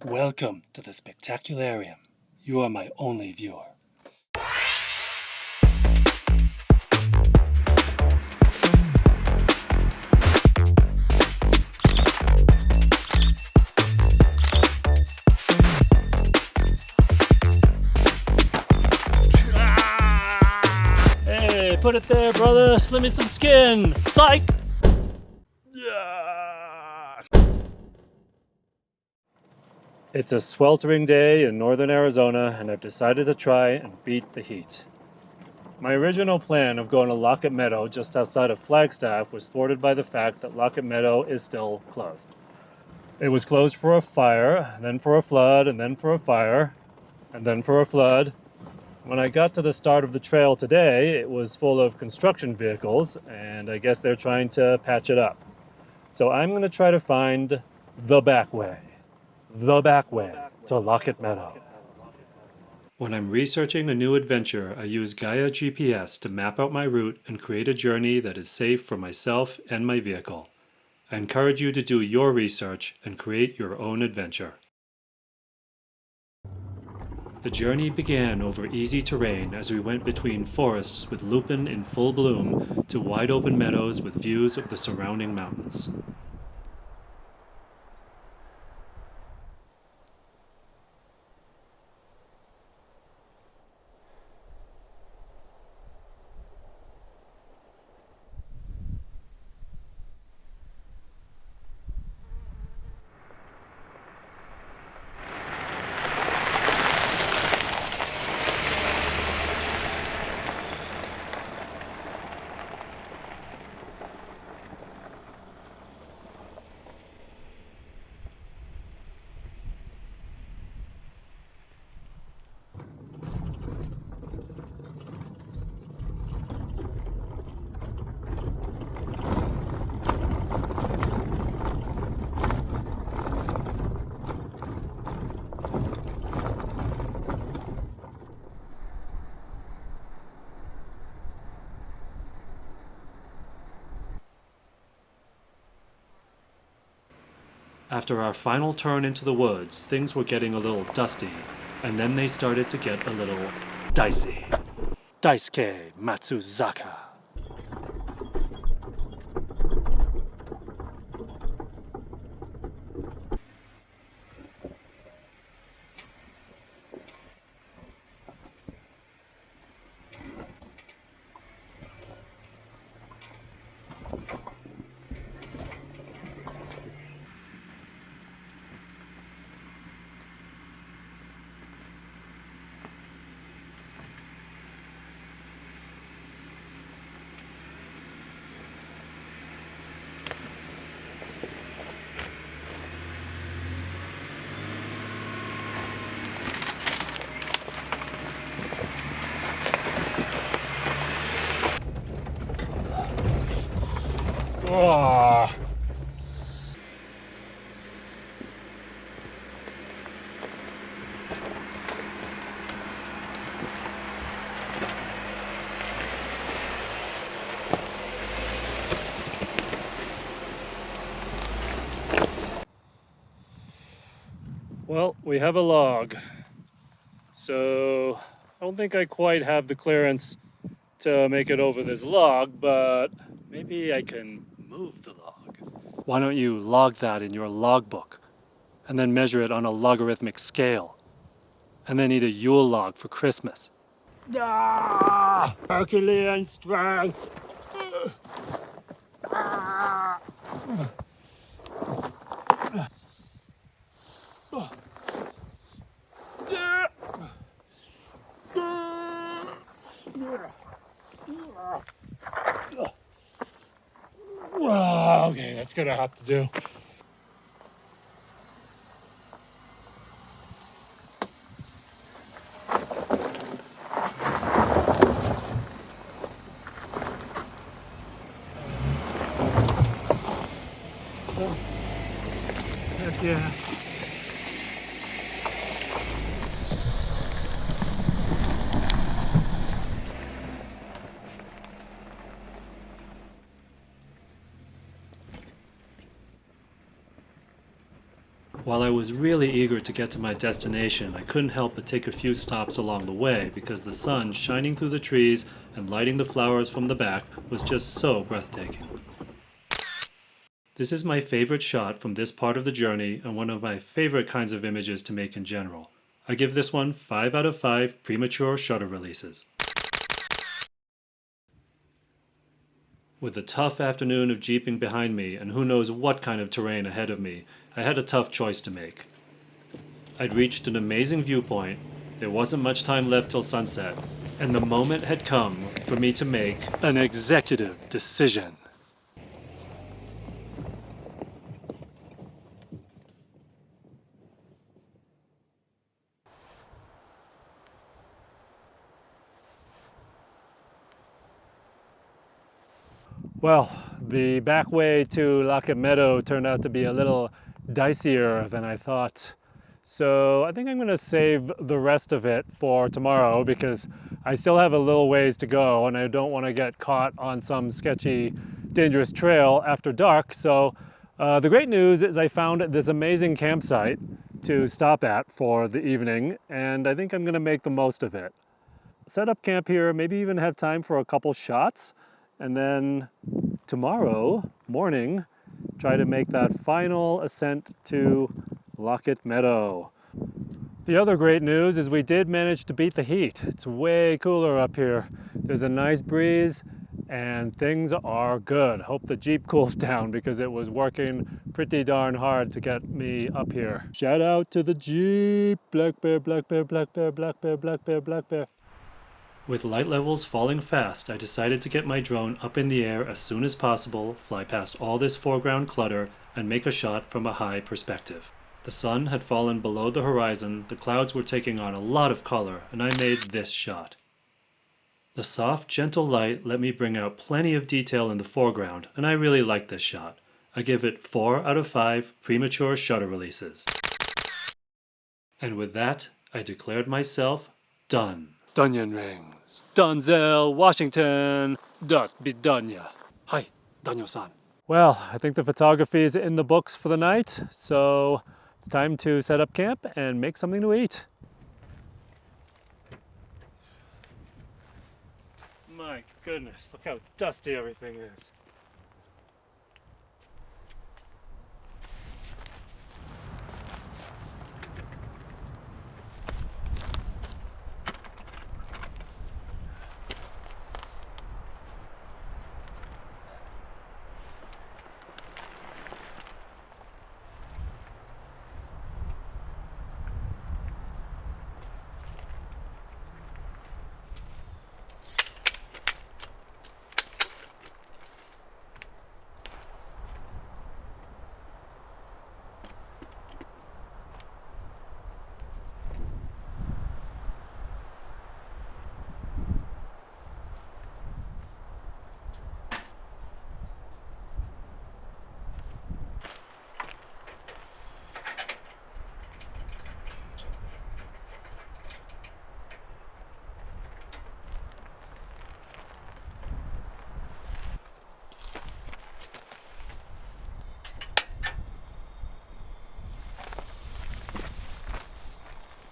Welcome to the Spectacularium. You are my only viewer. Hey, put it there, brother. Slim me some skin. Psych! It's a sweltering day in northern Arizona, and I've decided to try and beat the heat. My original plan of going to Lockett Meadow just outside of Flagstaff was thwarted by the fact that Lockett Meadow is still closed. It was closed for a fire, then for a flood, and then for a fire, and then for a flood. When I got to the start of the trail today, it was full of construction vehicles, and I guess they're trying to patch it up. So I'm going to try to find the back way to Lockett Meadow. When I'm researching a new adventure, I use Gaia GPS to map out my route and create a journey that is safe for myself and my vehicle. I encourage you to do your research and create your own adventure. The journey began over easy terrain as we went between forests with lupin in full bloom to wide open meadows with views of the surrounding mountains. After our final turn into the woods, things were getting a little dusty, and then they started to get a little dicey. Daisuke Matsuzaka. Oh. Well, we have a log, so I don't think I quite have the clearance to make it over this log, but maybe I can move the log. Why don't you log that in your logbook, and then measure it on a logarithmic scale, and then eat a Yule log for Christmas? Herculean strength! Okay, that's gonna have to do. Heck yeah. While I was really eager to get to my destination, I couldn't help but take a few stops along the way because the sun shining through the trees and lighting the flowers from the back was just so breathtaking. This is my favorite shot from this part of the journey and one of my favorite kinds of images to make in general. I give this one 5 out of 5 premature shutter releases. With the tough afternoon of jeeping behind me and who knows what kind of terrain ahead of me, I had a tough choice to make. I'd reached an amazing viewpoint, there wasn't much time left till sunset, and the moment had come for me to make an executive decision. Well, the back way to Lockett Meadow turned out to be a little dicier than I thought. So I think I'm going to save the rest of it for tomorrow because I still have a little ways to go and I don't want to get caught on some sketchy, dangerous trail after dark. So the great news is I found this amazing campsite to stop at for the evening, and I think I'm going to make the most of it. Set up camp here, maybe even have time for a couple shots, and then tomorrow morning try to make that final ascent to Lockett Meadow. The other great news is we did manage to beat the heat. It's way cooler up here. There's a nice breeze and things are good. Hope the Jeep cools down because it was working pretty darn hard to get me up here. Shout out to the Jeep. Black bear, black bear, black bear, black bear, black bear, black bear. With light levels falling fast, I decided to get my drone up in the air as soon as possible, fly past all this foreground clutter, and make a shot from a high perspective. The sun had fallen below the horizon, the clouds were taking on a lot of color, and I made this shot. The soft, gentle light let me bring out plenty of detail in the foreground, and I really liked this shot. I give it 4 out of 5 premature shutter releases. And with that, I declared myself done. Dunyan rings. Dunzel, Washington. Das bidanya. Hi, Danyo-san. Well, I think the photography is in the books for the night, so it's time to set up camp and make something to eat. My goodness, look how dusty everything is.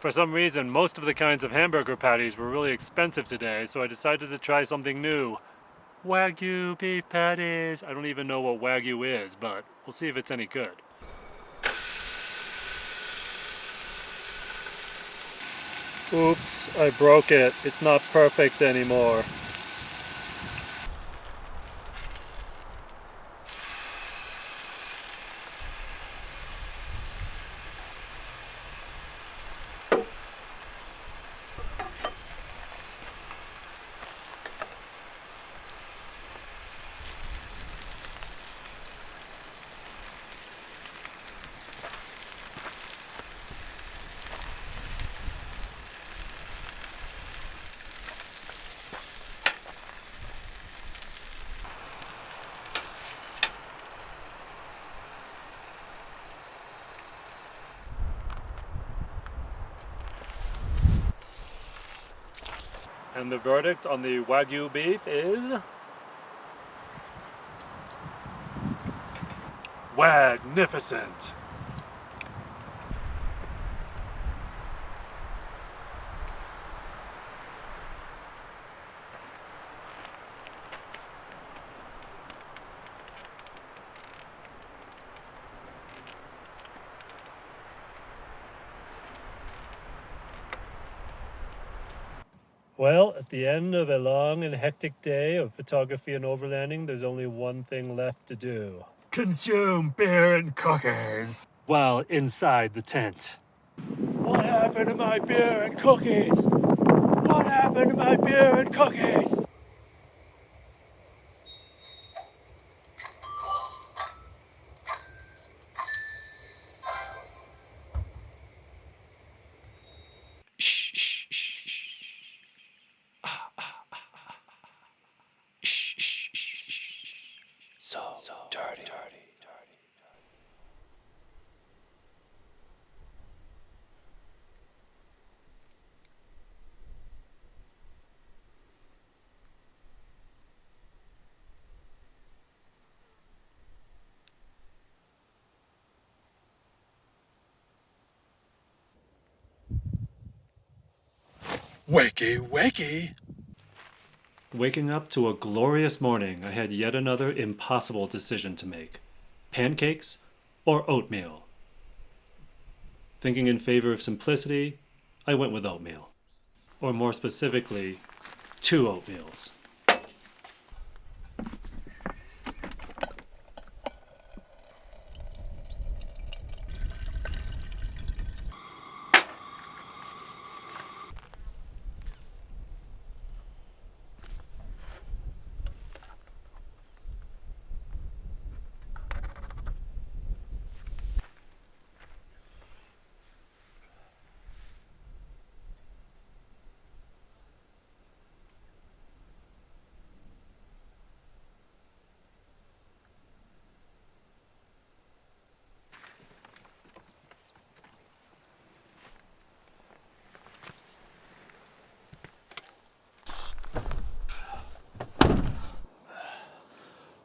For some reason, most of the kinds of hamburger patties were really expensive today, so I decided to try something new. Wagyu beef patties. I don't even know what Wagyu is, but we'll see if it's any good. Oops, I broke it. It's not perfect anymore. And the verdict on the Wagyu beef is... Wagnificent! Well, at the end of a long and hectic day of photography and overlanding, there's only one thing left to do. Consume beer and cookies while inside the tent. What happened to my beer and cookies? What happened to my beer and cookies? So dirty. Wakey, wakey! Waking up to a glorious morning, I had yet another impossible decision to make. Pancakes or oatmeal? Thinking in favor of simplicity, I went with oatmeal. Or more specifically, 2 oatmeals.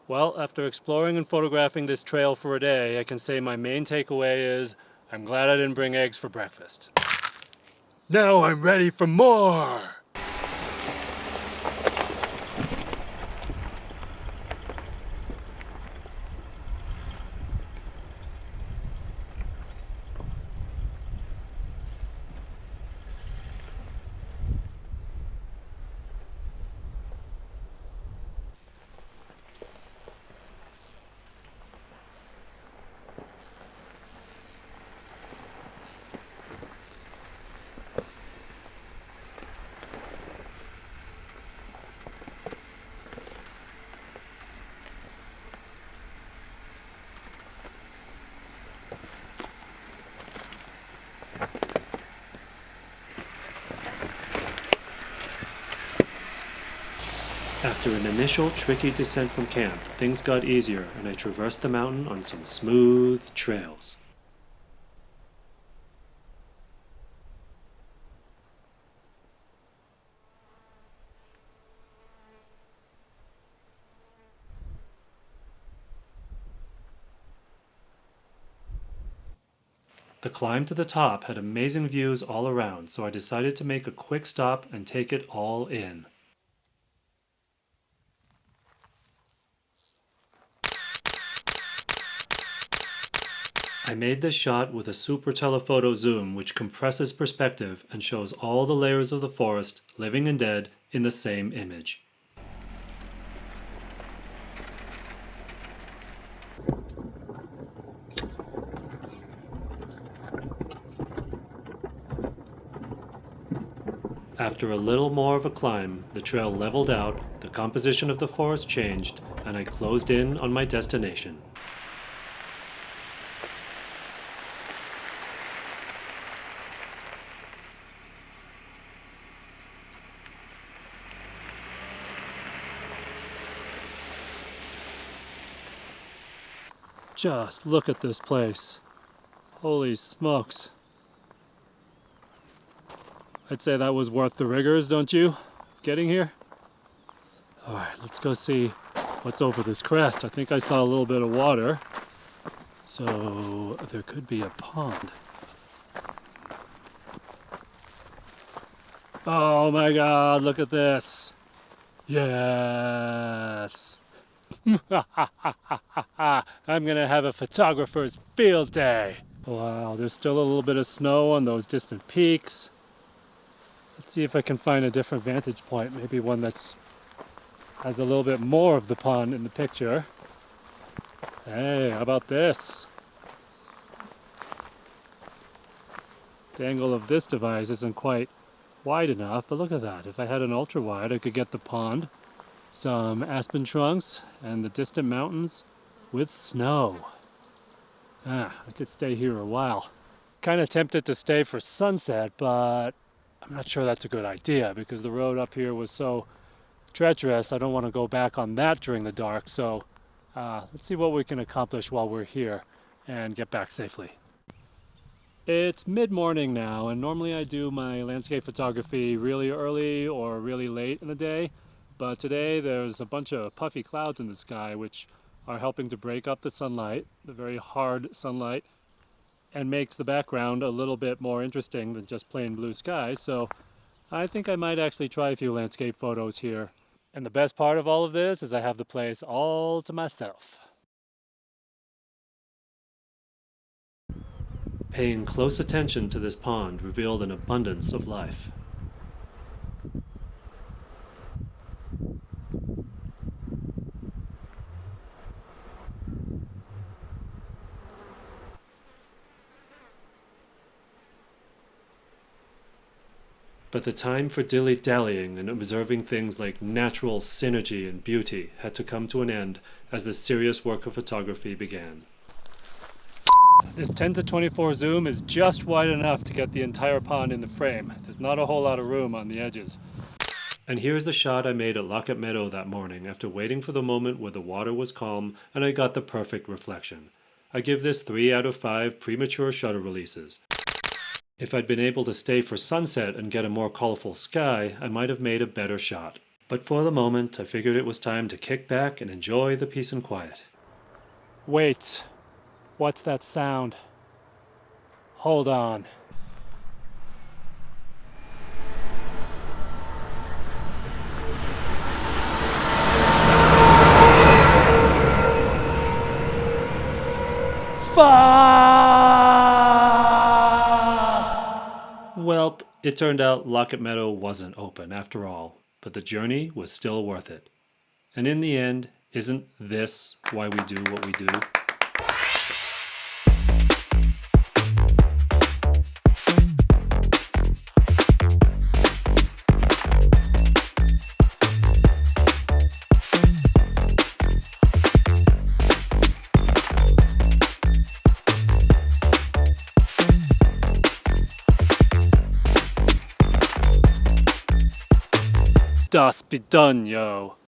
Well, after exploring and photographing this trail for a day, I can say my main takeaway is I'm glad I didn't bring eggs for breakfast. Now I'm ready for more! After an initial tricky descent from camp, things got easier and I traversed the mountain on some smooth trails. The climb to the top had amazing views all around, so I decided to make a quick stop and take it all in. I made this shot with a super telephoto zoom which compresses perspective and shows all the layers of the forest, living and dead, in the same image. After a little more of a climb, the trail leveled out, the composition of the forest changed, and I closed in on my destination. Just look at this place. Holy smokes. I'd say that was worth the rigors, don't you? Getting here? Alright, let's go see what's over this crest. I think I saw a little bit of water. So there could be a pond. Oh my god, look at this. Yes. I'm gonna have a photographer's field day. Wow, there's still a little bit of snow on those distant peaks. Let's see if I can find a different vantage point, maybe one that's has a little bit more of the pond in the picture. Hey, how about this? The angle of this device isn't quite wide enough, but look at that. If I had an ultra wide, I could get the pond, some aspen trunks, and the distant mountains with snow. I could stay here a while. Kind of tempted to stay for sunset, but I'm not sure that's a good idea because the road up here was so treacherous. I don't want to go back on that during the dark, so let's see what we can accomplish while we're here and get back safely. It's mid-morning now, and normally I do my landscape photography really early or really late in the day, but today there's a bunch of puffy clouds in the sky which are helping to break up the sunlight, the very hard sunlight, and makes the background a little bit more interesting than just plain blue sky, so I think I might actually try a few landscape photos here. And the best part of all of this is I have the place all to myself. Paying close attention to this pond revealed an abundance of life. But the time for dilly-dallying and observing things like natural synergy and beauty had to come to an end as the serious work of photography began. This 10-24 zoom is just wide enough to get the entire pond in the frame. There's not a whole lot of room on the edges. And here's the shot I made at Lockett Meadow that morning after waiting for the moment where the water was calm and I got the perfect reflection. I give this 3 out of 5 premature shutter releases. If I'd been able to stay for sunset and get a more colorful sky, I might have made a better shot. But for the moment, I figured it was time to kick back and enjoy the peace and quiet. Wait, what's that sound? Hold on. Well, it turned out Lockett Meadow wasn't open after all, but the journey was still worth it. And in the end, isn't this why we do what we do? Das be done, yo.